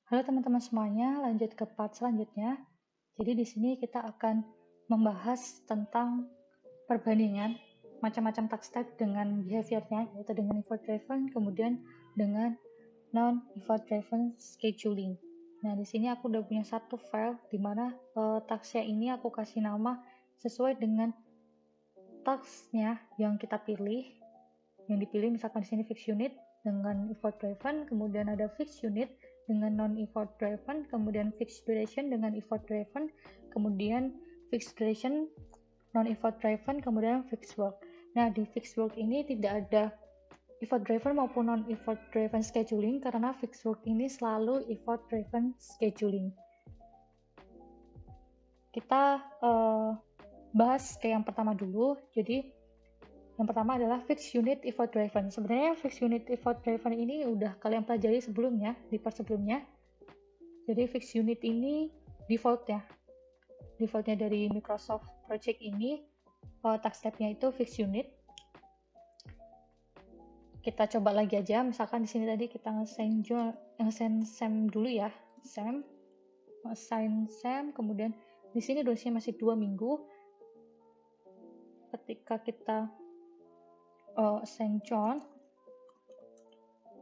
Halo teman-teman semuanya, lanjut ke part selanjutnya. Jadi di sini kita akan membahas tentang perbandingan macam-macam task type dengan behavior-nya, yaitu dengan effort driven, kemudian dengan non-effort driven scheduling. Nah, di sini aku udah punya satu file di mana task-nya ini aku kasih nama sesuai dengan task-nya yang kita pilih. Yang dipilih misalkan di sini fixed unit dengan effort driven, kemudian ada fixed unit dengan non-effort driven, kemudian fixed duration dengan effort driven, kemudian fixed duration non-effort driven, kemudian fixed work. Nah, di fixed work ini tidak ada effort driven maupun non-effort driven scheduling karena fixed work ini selalu effort driven scheduling. Kita bahas ke yang pertama dulu. Jadi yang pertama adalah fixed unit effort driven. Sebenarnya fixed unit effort driven ini udah kalian pelajari sebelumnya, di part sebelumnya. Jadi fixed unit ini defaultnya dari Microsoft Project ini, task type-nya itu fixed unit. Kita coba lagi aja, misalkan di sini tadi kita nge-assign Sam dulu ya, assign Sam, kemudian di sini durasinya masih 2 minggu. Ketika kita assign John,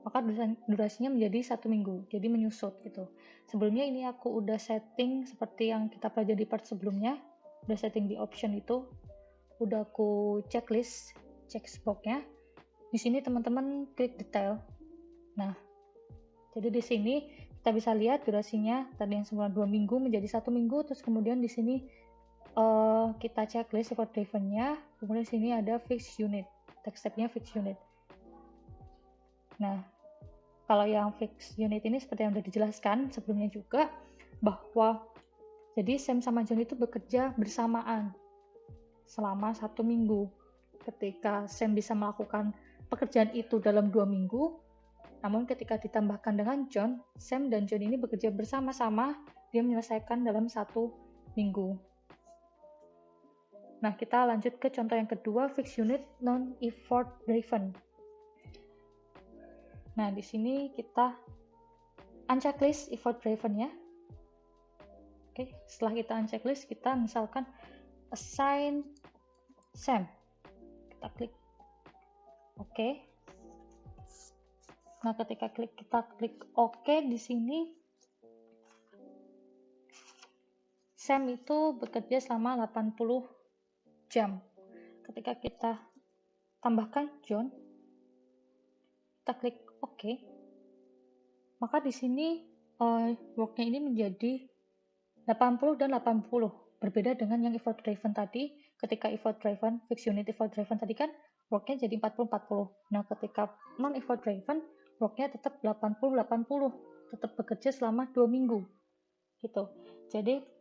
maka durasinya menjadi 1 minggu, jadi menyusut gitu. Sebelumnya ini aku udah setting seperti yang kita pelajari di part sebelumnya, udah setting di option itu, udah aku checklist, checkbox-nya. Di sini teman-teman klik detail. Nah, jadi di sini kita bisa lihat durasinya tadi yang semula 2 minggu menjadi 1 minggu, terus kemudian di sini kita checklist effort driven-nya, kemudian di sini ada fixed unit, text step-nya fixed unit. Nah, kalau yang fixed unit ini seperti yang sudah dijelaskan sebelumnya juga, bahwa jadi Sam sama John itu bekerja bersamaan selama 1 minggu. Ketika Sam bisa melakukan pekerjaan itu dalam 2 minggu, namun ketika ditambahkan dengan John, Sam dan John ini bekerja bersama-sama, dia menyelesaikan dalam 1 minggu. Nah, kita lanjut ke contoh yang kedua, fixed unit non-effort driven. Nah, di sini kita unchecklist effort driven ya. Oke, setelah kita unchecklist, kita misalkan assign Sam. Kita klik oke. Nah, ketika kita klik oke di sini, Sam itu bekerja selama 80 jam. Ketika kita tambahkan John, kita klik oke, maka di sini worknya ini menjadi 80 dan 80. Berbeda dengan yang effort driven tadi. Ketika effort driven, fixed unit effort driven tadi kan worknya jadi 40-40. Nah, ketika non effort driven, worknya tetap 80-80. Tetap bekerja selama 2 minggu. Gitu. Jadi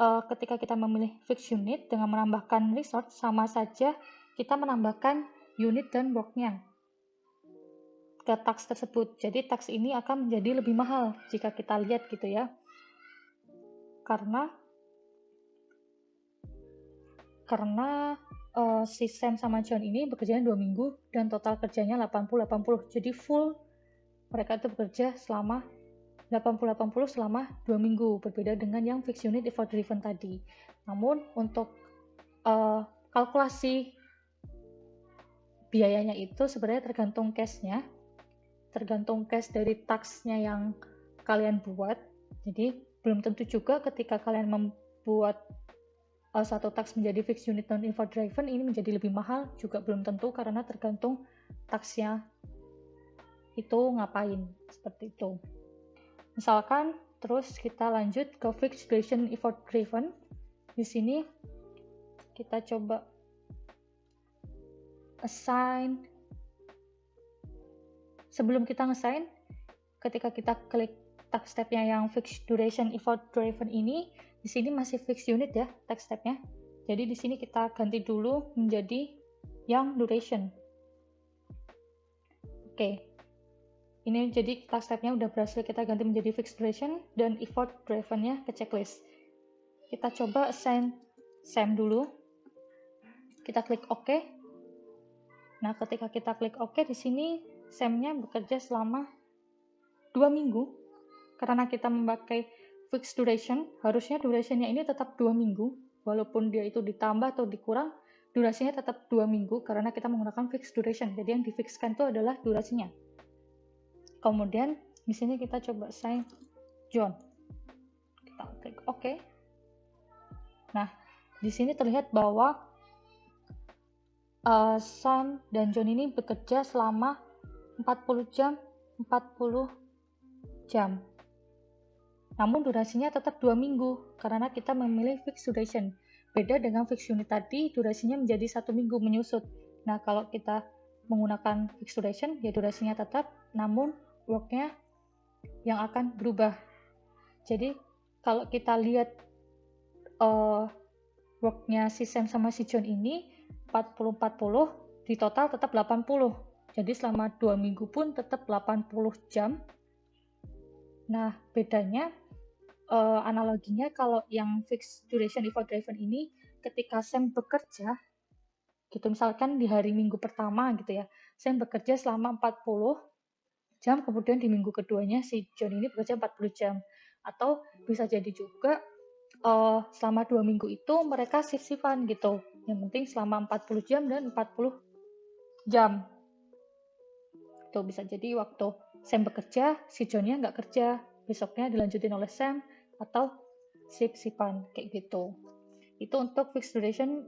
ketika kita memilih fixed unit dengan menambahkan resource, sama saja kita menambahkan unit dan worknya ke task tersebut. Jadi task ini akan menjadi lebih mahal jika kita lihat gitu ya. Karena si Sam sama John ini bekerjanya 2 minggu dan total kerjanya 80-80. Jadi full mereka itu bekerja selama 80-80 selama 2 minggu, berbeda dengan yang fixed unit effort driven tadi. Namun untuk kalkulasi biayanya itu sebenarnya tergantung case-nya, tergantung case dari task-nya yang kalian buat. Jadi belum tentu juga ketika kalian membuat satu task menjadi fixed unit non-effort driven ini menjadi lebih mahal, juga belum tentu karena tergantung task-nya itu ngapain, seperti itu. Misalkan terus kita lanjut ke fixed duration effort driven. Di sini kita coba assign. Sebelum kita nge-assign, ketika kita klik task step-nya yang fixed duration effort driven ini, di sini masih fixed unit ya task step-nya. Jadi di sini kita ganti dulu menjadi yang duration. Oke. Ini jadi task step-nya udah berhasil kita ganti menjadi fixed duration dan effort driven-nya ke checklist. Kita coba assign Sam dulu. Kita klik OK. Nah, ketika kita klik OK di sini Sam-nya bekerja selama 2 minggu karena kita memakai fixed duration, harusnya durasinya ini tetap 2 minggu, walaupun dia itu ditambah atau dikurang, durasinya tetap 2 minggu karena kita menggunakan fixed duration. Jadi yang difixkan itu adalah durasinya. Kemudian di sini kita coba assign John. Kita klik OK. Nah, di sini terlihat bahwa Sam dan John ini bekerja selama 40 jam. Namun durasinya tetap 2 minggu karena kita memilih fixed duration. Beda dengan fixed unit tadi, durasinya menjadi 1 minggu menyusut. Nah, kalau kita menggunakan fixed duration, ya durasinya tetap, namun worknya yang akan berubah. Jadi, kalau kita lihat worknya si Sam sama si John ini 40-40, di total tetap 80. Jadi selama 2 minggu pun tetap 80 jam. Nah, bedanya analoginya kalau yang fixed duration effort driven ini ketika Sam bekerja gitu, misalkan di hari minggu pertama gitu ya, Sam bekerja selama 40 jam, kemudian di minggu keduanya si John ini bekerja 40 jam. Atau bisa jadi juga selama 2 minggu itu mereka shift-shiftan gitu, yang penting selama 40 jam dan 40 jam itu bisa jadi waktu Sam bekerja, si John-nya nggak kerja, besoknya dilanjutin oleh Sam, atau shift-shiftan kayak gitu. Itu untuk fixed duration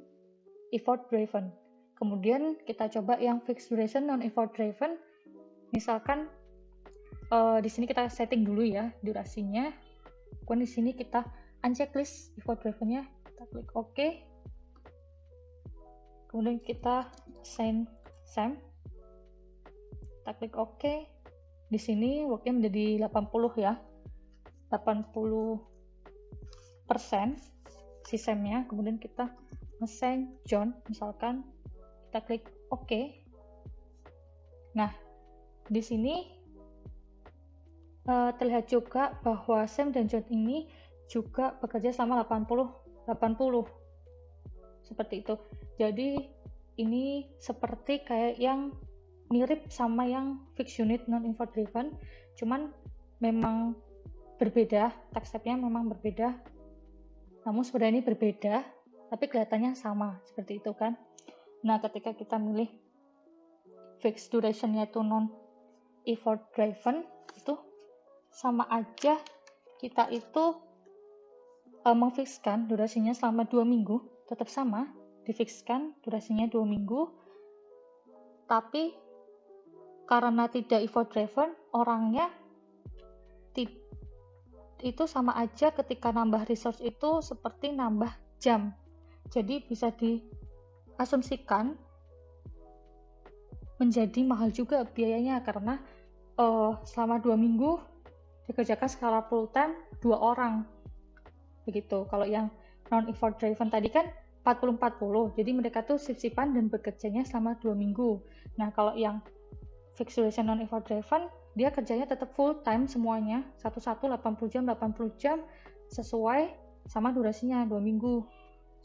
effort driven. Kemudian kita coba yang fixed duration non effort driven. Misalkan di sini kita setting dulu ya durasinya. Kemudian di sini kita unchecklist effort driven-nya, kita klik OK. Kemudian kita assign Sam, kita klik OK. Di sini worknya menjadi 80 ya, 80% si Sam-nya. Kemudian kita assign John, misalkan kita klik OK. Nah, di sini terlihat juga bahwa Sam dan John ini juga bekerja selama 80 seperti itu. Jadi ini seperti kayak yang mirip sama yang fixed unit non effort driven, cuman memang berbeda, task step-nya memang berbeda. Namun sebenarnya ini berbeda, tapi kelihatannya sama seperti itu kan. Nah, ketika kita milih fixed duration-nya itu non effort driven, itu sama aja kita itu memfixkan durasinya selama 2 minggu, tetap sama, difixkan durasinya 2 minggu, tapi karena tidak effort driven, orangnya itu sama aja ketika nambah resource itu seperti nambah jam. Jadi bisa diasumsikan menjadi mahal juga biayanya karena selama 2 minggu dikerjakan secara full time 2 orang begitu. Kalau yang non effort driven tadi kan 40-40, jadi mereka tuh shift-shiftan dan bekerjanya selama 2 minggu. Nah, kalau yang fixed duration non effort driven, dia kerjanya tetap full time semuanya, satu-satu 80 jam sesuai sama durasinya 2 minggu,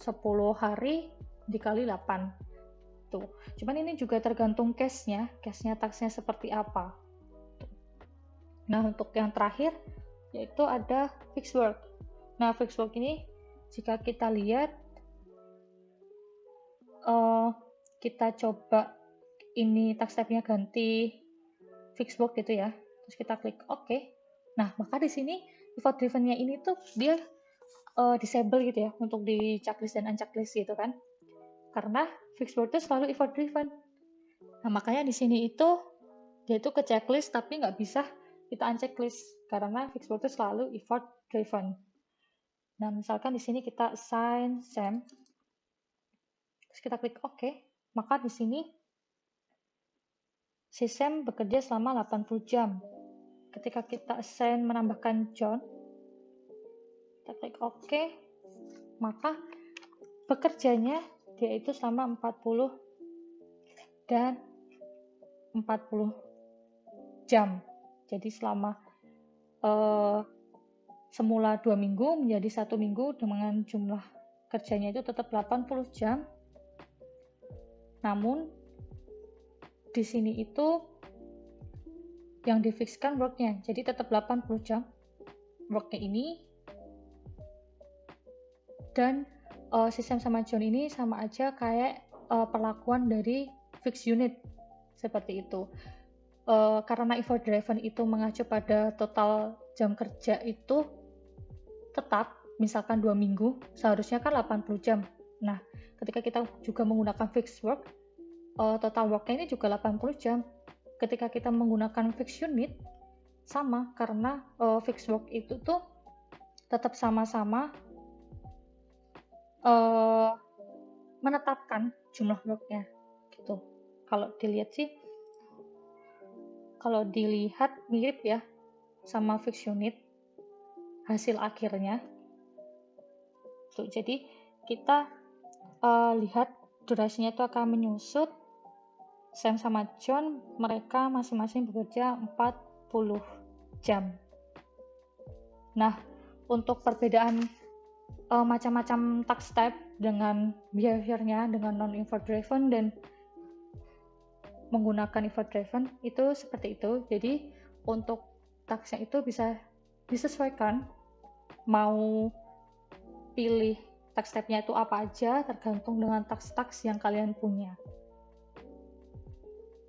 10 hari dikali 8 tuh. Cuman ini juga tergantung case-nya tasknya seperti apa. Nah, untuk yang terakhir yaitu ada fixed work. Nah, fixed work ini jika kita lihat kita coba ini task type-nya ganti fixed work gitu ya, terus kita klik OK. Nah, maka di sini effort driven-nya ini tuh dia disable gitu ya untuk di checklist dan unchecklist gitu kan, karena fixed work itu selalu effort driven. Nah, makanya di sini itu dia itu ke checklist tapi nggak bisa kita unchecklist karena fixed work itu selalu effort driven. Nah, misalkan di sini kita assign Sam, terus kita klik OK, maka di sini si Sam bekerja selama 80 jam. Ketika kita assign menambahkan John, kita klik OK, maka bekerjanya dia itu selama 40 dan 40 jam. Jadi selama semula 2 minggu menjadi 1 minggu dengan jumlah kerjanya itu tetap 80 jam. Namun di sini itu yang difixkan worknya, jadi tetap 80 jam. work-nya ini, dan sistem sama John ini sama aja kayak perlakuan dari fixed unit seperti itu. Karena effort driven itu mengacu pada total jam kerja itu tetap, misalkan 2 minggu, seharusnya kan 80 jam. Nah, ketika kita juga menggunakan fixed work, total work-nya ini juga 80 jam. Ketika kita menggunakan fixed unit, sama, karena fixed work itu tuh tetap sama-sama menetapkan jumlah work-nya gitu. Kalau dilihat mirip ya sama fixed unit hasil akhirnya. Tuh, jadi kita lihat durasinya itu akan menyusut. Sam sama John, mereka masing-masing bekerja 40 jam. Nah, untuk perbedaan macam-macam task type dengan behaviornya, dengan non-effort driven dan menggunakan effort driven, itu seperti itu. Jadi, untuk tasknya itu bisa disesuaikan, mau pilih task type-nya itu apa aja, tergantung dengan task-task yang kalian punya.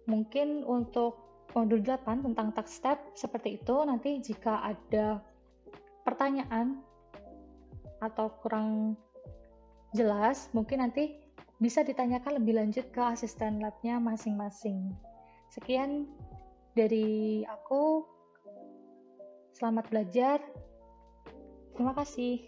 Mungkin untuk modul 8 tentang task type seperti itu. Nanti jika ada pertanyaan atau kurang jelas, mungkin nanti bisa ditanyakan lebih lanjut ke asisten labnya masing-masing. Sekian dari aku. Selamat belajar. Terima kasih.